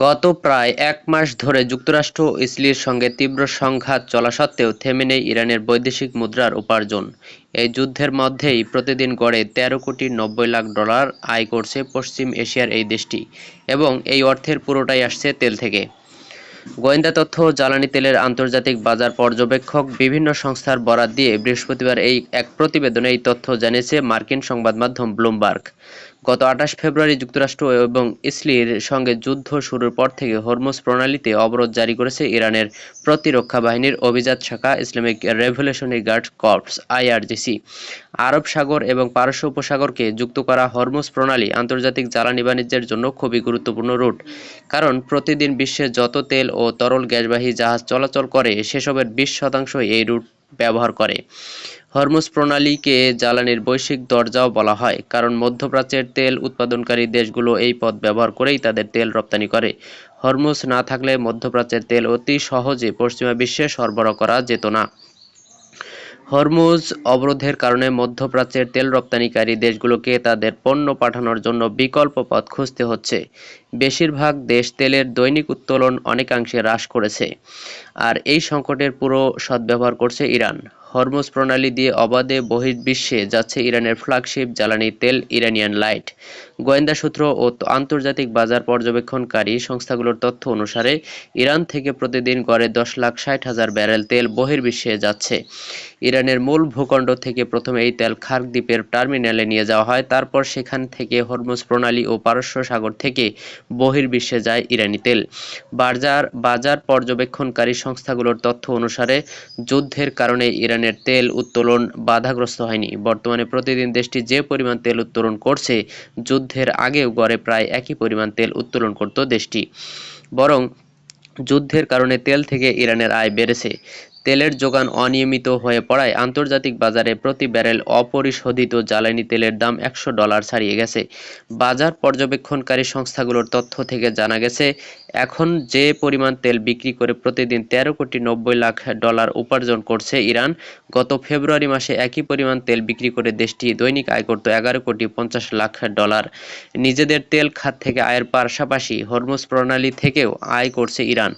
গত প্রায় ১ মাস ধরে যুক্তরাষ্ট্র ও ইসরায়েলের সঙ্গে তীব্র সংঘাত চলা সত্ত্বেও থেমে নেই ইরানের বৈদেশিক মুদ্রার উপার্জন। এই যুদ্ধের মধ্যেই প্রতিদিন গড়ে ১৩,৯০,০০,০০০ ডলার আয় করছে পশ্চিম এশিয়ার এই দেশটি, এবং এই অর্থের পুরোটাই আসছে তেল থেকে। গোয়েন্দা তথ্য ও জ্বালানি তেলের আন্তর্জাতিক বাজার পর্যবেক্ষক বিভিন্ন সংস্থার বরাত দিয়ে বৃহস্পতিবার এক প্রতিবেদনে এই তথ্য জানিয়েছে মার্কিন সংবাদ মাধ্যম ব্লুমবার্গ। গত ২৮ ফেব্রুয়ারি যুক্তরাষ্ট্র এবং ইসরায়েলের সঙ্গে যুদ্ধ শুরুর পর থেকে হরমুজ প্রণালীতে অবরোধ জারি করেছে ইরানের প্রতিরক্ষা বাহিনীর অভিজাত শাখা Islamic revolutionary guard corps (IRGC). আরব সাগর এবং পারস্য উপসাগরকে যুক্ত করা হরমুজ প্রণালী আন্তর্জাতিক জ্বালানি বাণিজ্যের জন্য খুবই গুরুত্বপূর্ণ রুট, কারণ প্রতিদিন বিশ্বে যত তেল ও তরল গ্যাসবাহী জাহাজ চলাচল করে সেসবের ২০% এই রুট ব্যবহার করে। হরমুজ প্রণালীকে জ্বালানির বৈশ্বিক দরজাও বলা হয়, কারণ মধ্যপ্রাচ্যের তেল উৎপাদনকারী দেশগুলো এই পথ ব্যবহার করেই তাদের তেল রপ্তানি করে। হরমুজ না থাকলে মধ্যপ্রাচ্যের তেল অতি সহজে পশ্চিমা বিশ্বে সরবরাহ করা যেত না। হরমুজ অবরোধের কারণে মধ্যপ্রাচ্যের তেল রপ্তানিকারী দেশগুলোকে তাদের পণ্য পাঠানোর জন্য বিকল্প পথ খুঁজতে হচ্ছে। বেশিরভাগ দেশ তেলের দৈনিক উত্তোলন অনেকাংশে হ্রাস করেছে, আর এই সংকটের পুরো সদ্ব্যবহার করছে ইরান। হরমুজ প্রণালী দিয়ে অবাধে বহির্বিশ্বে যাচ্ছে ইরানের ফ্ল্যাগশিপ জ্বালানি তেল ইরানিয়ান লাইট। গোয়েন্দা সূত্র ও আন্তর্জাতিক বাজার পর্যবেক্ষণকারী সংস্থাগুলোর তথ্য অনুসারে ইরান থেকে প্রতিদিন গড়ে ১০,৬০,০০০ ব্যারেল তেল বহির্বিশ্বে যাচ্ছে। ইরানের মূল ভূখণ্ড থেকে প্রথমে এই তেল খার্ক দ্বীপের টার্মিনালে নিয়ে যাওয়া হয়, তারপর সেখান থেকে হরমুজ প্রণালী ও পারস্য সাগর থেকে বহির্বিশ্বে যায় ইরানি তেল। বাজার পর্যবেক্ষণকারী সংস্থাগুলোর তথ্য অনুসারে যুদ্ধের কারণে ইরানের তেল উত্তোলন বাধাগ্রস্ত হয়নি। বর্তমানে প্রতিদিন দেশটি যে পরিমাণ তেল উত্তোলন করছে, যুদ্ধের আগেও গড়ে প্রায় একই পরিমাণ তেল উত্তোলন করত দেশটি। বরং যুদ্ধের কারণে তেল থেকে ইরানের আয় বেড়েছে। তেলের যোগান অনিয়মিত হয়ে পড়ায় আন্তর্জাতিক বাজারে প্রতি ব্যারেল অপরিশোধিত জ্বালানি তেলের দাম $১০০ ছাড়িয়ে গেছে। বাজার পর্যবেক্ষণকারী সংস্থাগুলোর তথ্য থেকে জানা গেছে, এখন যে পরিমাণ তেল বিক্রি করে প্রতিদিন $১৩,৯০,০০,০০০ উপার্জন করছে ইরান, গত ফেব্রুয়ারি মাসে একই পরিমাণ তেল বিক্রি করে দেশটি দৈনিক আয় করত $১১,৫০,০০,০০০। নিজেদের তেল খাত থেকে আয়ের পাশাপাশি হরমুজ প্রণালী থেকেও আয় করছে ইরান।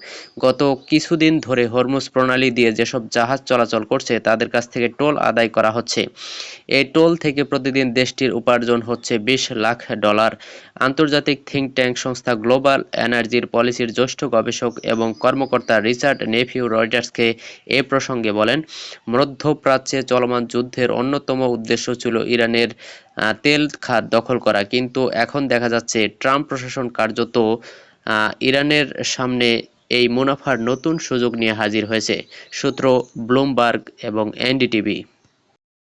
গত কিছুদিন ধরে হরমুজ প্রণালী দিয়ে যেসব জাহাজ চলাচল করছে তাদের কাছ থেকে টোল আদায় করা হচ্ছে। এই টোল থেকে প্রতিদিন দেশটির উপার্জন হচ্ছে $২০,০০,০০০। আন্তর্জাতিক থিঙ্ক ট্যাঙ্ক সংস্থা গ্লোবাল এনার্জির পলিসির জ্যেষ্ঠ গবেষক এবং কর্মকর্তা রিচার্ড নেফিউ রয়টার্সকে এ প্রসঙ্গে বলেন, মধ্যপ্রাচ্যে চলমান যুদ্ধের অন্যতম উদ্দেশ্য ছিল ইরানের তেল খাত দখল করা, কিন্তু এখন দেখা যাচ্ছে ট্রাম্প প্রশাসন কার্যত ইরানের সামনে এই মুনাফার নতুন সুযোগ নিয়ে হাজির হয়েছে। সূত্র ব্লুমবার্গ এবং এনডিটিভি।